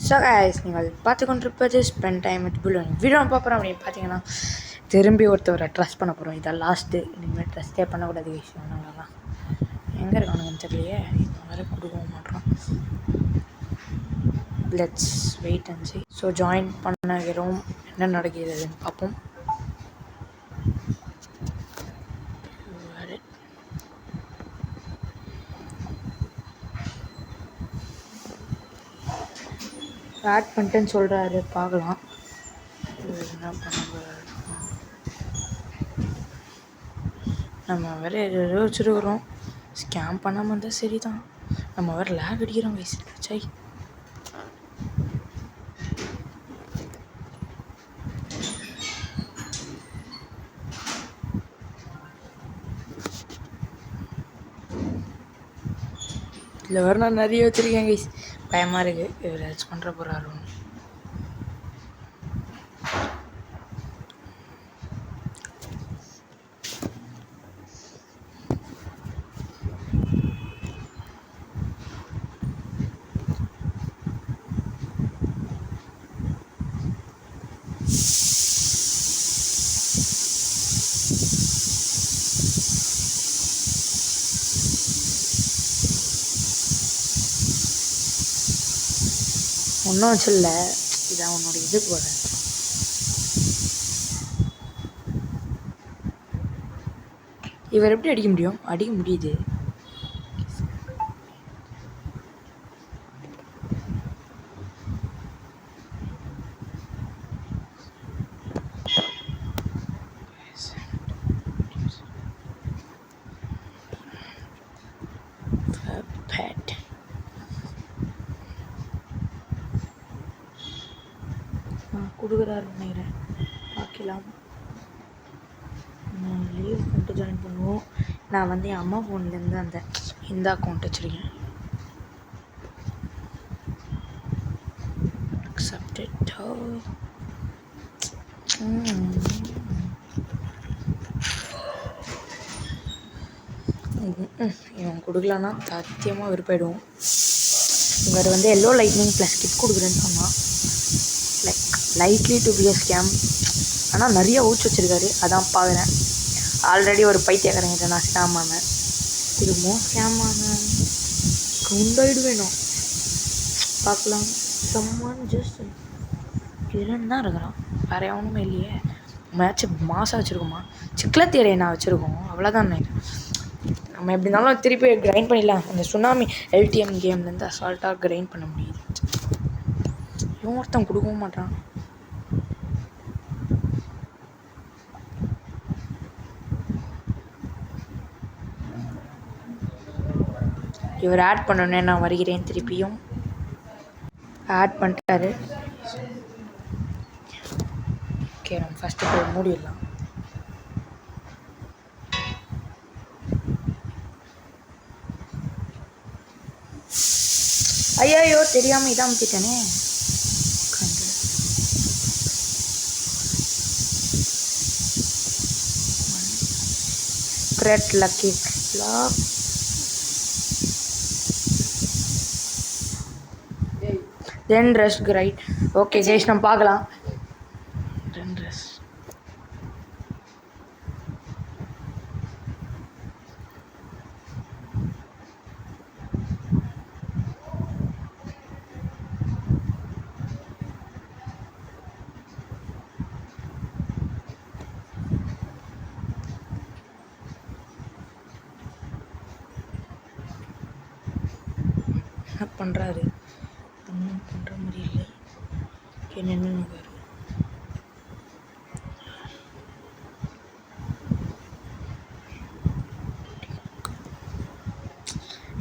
So guys நீங்கள் பார்த்து கொண்டிருப்பது ஸ்பெண்ட் டைம் வித் புல்லன் வீடியோ பார்க்குறோம் அப்படின்னு பார்த்தீங்கன்னா திரும்பி ஒருத்தவரை ட்ரஸ்ட் பண்ண போகிறோம். இதான் லாஸ்ட்டு. இனிமேல் ட்ரஸ்ட்டே பண்ணக்கூடாது விஷயம். அதனாலலாம் எங்கே இருக்கானுங்கன்னு தெரியலையே, வேறு கொடுக்கவும் மாட்டோம். Let's wait and see. So join பண்ணுறோம், என்ன நடக்கிறதுன்னு பார்ப்போம். ஆட் பண்ணிட்டேன்னு சொல்கிறாரு, பார்க்கலாம் என்ன பண்ண போகிறாரு. நம்ம வேறு எதோ வச்சுருக்குறோம். ஸ்கேம் பண்ணாமல் இருந்தால் சரி தான். நம்ம வேறு லேக் அடிக்கிறோம் வயசு சை. இதில் வேறு நான் நிறைய வச்சுருக்கேன் கைஸ், பயமாக இருக்குது. இவர் ஏதாச்சும் பண்ணுற போகிறாரு. ஒன்றும் வச்சில்ல, இதான் உன்னோட இது போல. இவர் எப்படி அடிக்க முடியும்? அடிக்க முடியுது. கொடுக்குறாரு நினைக்கிறேன், பார்க்கலாம். லீவ் அக்கௌண்ட்டு ஜாயின் பண்ணுவோம். நான் வந்து என் அம்மா ஃபோன்லேருந்து இந்த அக்கௌண்ட் வச்சுருக்கேன். அக்செப்டட். இவன் கொடுக்கலான்னா சத்தியமாக விருப்பாயிடுவோம். இவர் வந்து எல்லோ லைட்னிங் ப்ளஸ் கிட் கொடுக்குறேன்னு சொன்னான். Likely to be a scam. ஆனால் நிறைய ஊச்சு வச்சுருக்காரு, அதான் பார்க்குறேன். ஆல்ரெடி ஒரு பைத்தியக்காரங்கிட்ட நான் ஸ்கேம் ஆனேன், திரும்பவும் ஸ்கேம் ஆனேன். கவுண்டாயிடு வேணும் பார்க்கலாம். சம்மான் ஜஸ்ட் கிரண் தான் இருக்கிறான், வேறு எவனுமே இல்லையே. மேட்ச்சு மாதம் வச்சுருக்கோமா, சிக்லத்தீரை நான் வச்சுருக்கோம், அவ்வளோதான். நம்ம எப்படி இருந்தாலும் திருப்பி கிரைண்ட் பண்ணிடலாம். அந்த சுனாமி எல்டிஎம் கேம்லேருந்து அசால்ட்டாக கிரைண்ட் பண்ண முடியுது. இவன் ஒருத்தன் கொடுக்கவும் மாட்டான். இவர் ஆட் பண்ணோன்னே நான் வருகிறேன். திருப்பியும் ஆட் பண்ணிட்டாரு. ஓகே, நம்ம ஃபஸ்ட்டு போய் மூடிடலாம். ஐயோ தெரியாமல் இதான் அமுத்திட்டேனே. கிரெட் லக்கி லாக். தென் ரெஸ்ட் ரைட். ஓகே ஜெய்ஷ், நம்ம பார்க்கலாம். தென் ரெஸ்ட். என்ன பண்ணுறாரு? ஒன்றும் பண்ணுற மாதிரி இல்லை. என்னென்னு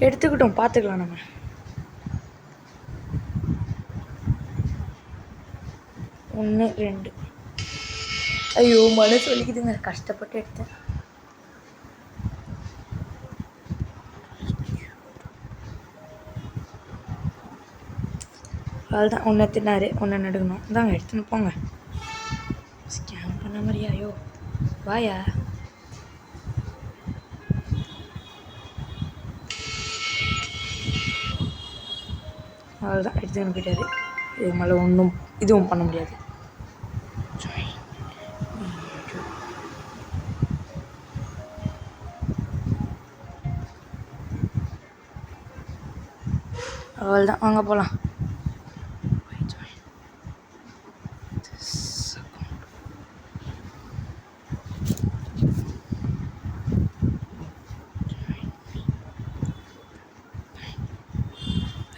எடுத்துக்கிட்டோம், பார்த்துக்கலாம் நம்ம. ஒன்று ரெண்டு. ஐயோ மனசு வலிக்குதுங்க, கஷ்டப்பட்டு எடுத்தேன். அதுதான் ஒன்று தின்னாரு, ஒன்று நடுக்கணும். தாங்க எடுத்துன்னு போங்க. ஸ்கேம் பண்ண மாதிரியா? ஐயோ வாயா. அவ்வளோதான், எடுத்துன்னு போயிட்டாரு. இதுக்கு மேலே ஒன்றும் இதுவும் பண்ண முடியாது. அவ்வளோதான், வாங்க போகலாம்.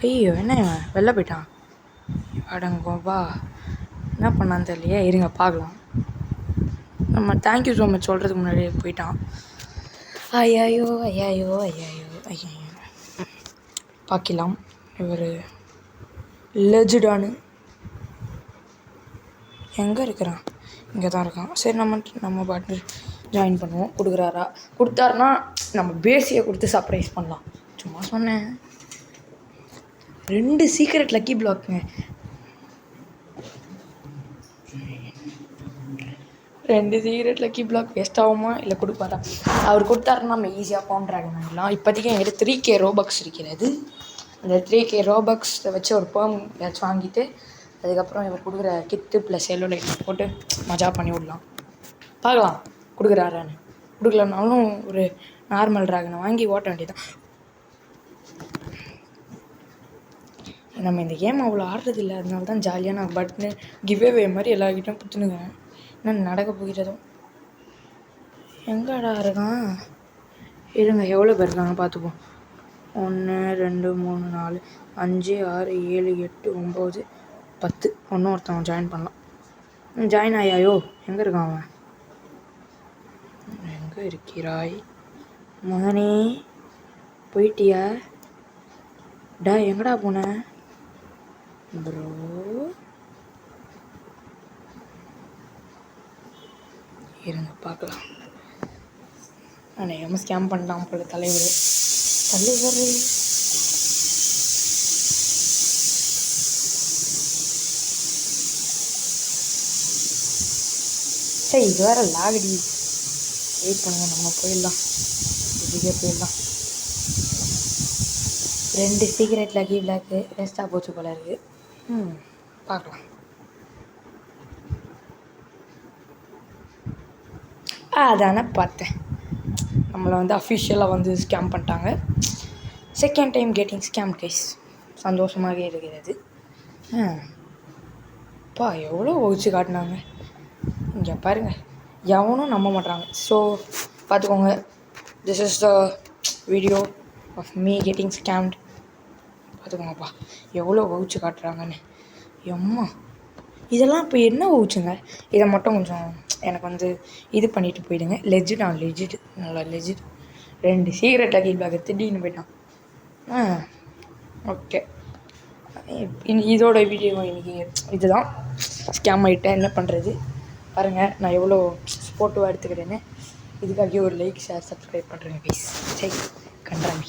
ஐயோ, என்ன வெளில போயிட்டான் அடங்கோவா, என்ன பண்ணான்னு தெரியலையே. இருங்க பார்க்கலாம். நம்ம தேங்க்யூ ஸோ மச் சொல்கிறதுக்கு முன்னாடியே போயிட்டான். ஐயாயோ ஐயாயோ ஐயாயோ ஐயோ. பார்க்கலாம், இவர் லெஜிடானு எங்கே இருக்கிறான்? இங்கே தான் இருக்கான். சரி, நம்ம பாட்டு ஜாயின் பண்ணுவோம். கொடுத்தாருன்னா நம்ம பேசியை கொடுத்து சர்ப்ரைஸ் பண்ணலாம். சும்மா சொன்னேன். 2 சீக்ரெட் லக்கி பிளாக்குங்க. 2 சீக்ரெட் லக்கி பிளாக் வேஸ்ட் ஆகுமா இல்லை கொடுப்பாரா? அவர் கொடுத்தாருன்னா நம்ம ஈஸியாக கான்ட்ராக்ட் பண்ணிடலாம். இப்போதைக்கு என்கிட்ட 3K ரோபக்ஸ் இருக்கிறது. அந்த 3K ரோபக்ஸை வச்சு ஒரு பேர்ம் ஏதாச்சும் வாங்கிட்டு அதுக்கப்புறம் இவர் கொடுக்குற கிட்டு ப்ளஸ் எல்லோ லைட் போட்டு மஜா பண்ணி விடலாம். பார்க்கலாம் கொடுக்குறாரான்னு. கொடுக்கலனாலும் ஒரு நார்மல் ட்ராகனை வாங்கி ஓட்ட வேண்டியதான். நம்ம இந்த கேம் அவ்வளோ ஆடுறதில்லை, அதனால தான் ஜாலியாக நான் பட்னு கிவ்வே மாதிரி எல்லார்கிட்டையும் கொடுத்துனுங்கிறேன். என்ன நடக்க போகிறதோ. எங்கடா இருக்கான்? இருங்க, எவ்வளோ பேர் இருக்காங்க பார்த்துப்போம். 1 2 3 4 5 6 7 8 9 10. ஒன்றும் ஒருத்தவன் ஜாயின் பண்ணலாம். ஜாயின் ஆயாயோ? எங்கே இருக்கான் அவன்? எங்கே இருக்கிறாய் மகனே? போயிட்டியா? டா, எங்கடா போன ப்ரோ? இருங்க பார்க்கலாம். நான் ஸ்கேம் பண்ணலாம் போல. தலைவர் சரி, இது வேறு லாகடி. வெயிட் பண்ணுங்க, நம்ம போயிடலாம். இதுக்கே போயிடலாம். 2 சீக்ரெட் லக்கி பிளாக்கு வேஸ்ட்டாக போச்சு போல இருக்குது. பார்க்கலாம். அதானே பார்த்தேன். நம்மளை அஃபிஷியலாக ஸ்கேம் பண்ணிட்டாங்க. Second time getting scam case. சந்தோஷமாகவே இருக்கிறது. எவ்வளோ ஒழிச்சு காட்டினாங்க. இங்கே பாருங்கள், எவனும் நம்ப மாட்டாங்க. ஸோ பார்த்துக்கோங்க. This is the video of me getting scammed. பார்த்துக்கோங்கப்பா எவ்வளோ வவுச்சு காட்டுறாங்கன்னு. எம்மா, இதெல்லாம் இப்போ என்ன வவுச்சுங்க? இதை மட்டும் கொஞ்சம் எனக்கு இது பண்ணிவிட்டு போயிடுங்க. லெஜிட் நல்லா லெஜிட். 2 சீக்ரெட் லக்கி பிளாக் திடீர்னு போயிட்டான். ஓகே, இதோட வீடியோ இன்றைக்கி இதுதான். ஸ்கேம் ஆகிட்டேன், என்ன பண்ணுறது? பாருங்கள் நான் எவ்வளோ ஸ்போர்ட்டிவாக எடுத்துக்கிறேன்னு. இதுக்காகவே ஒரு லைக், ஷேர், சப்ஸ்கிரைப் பண்ணுறேங்க ப்ளீஸ். சரி, கண்டாமி.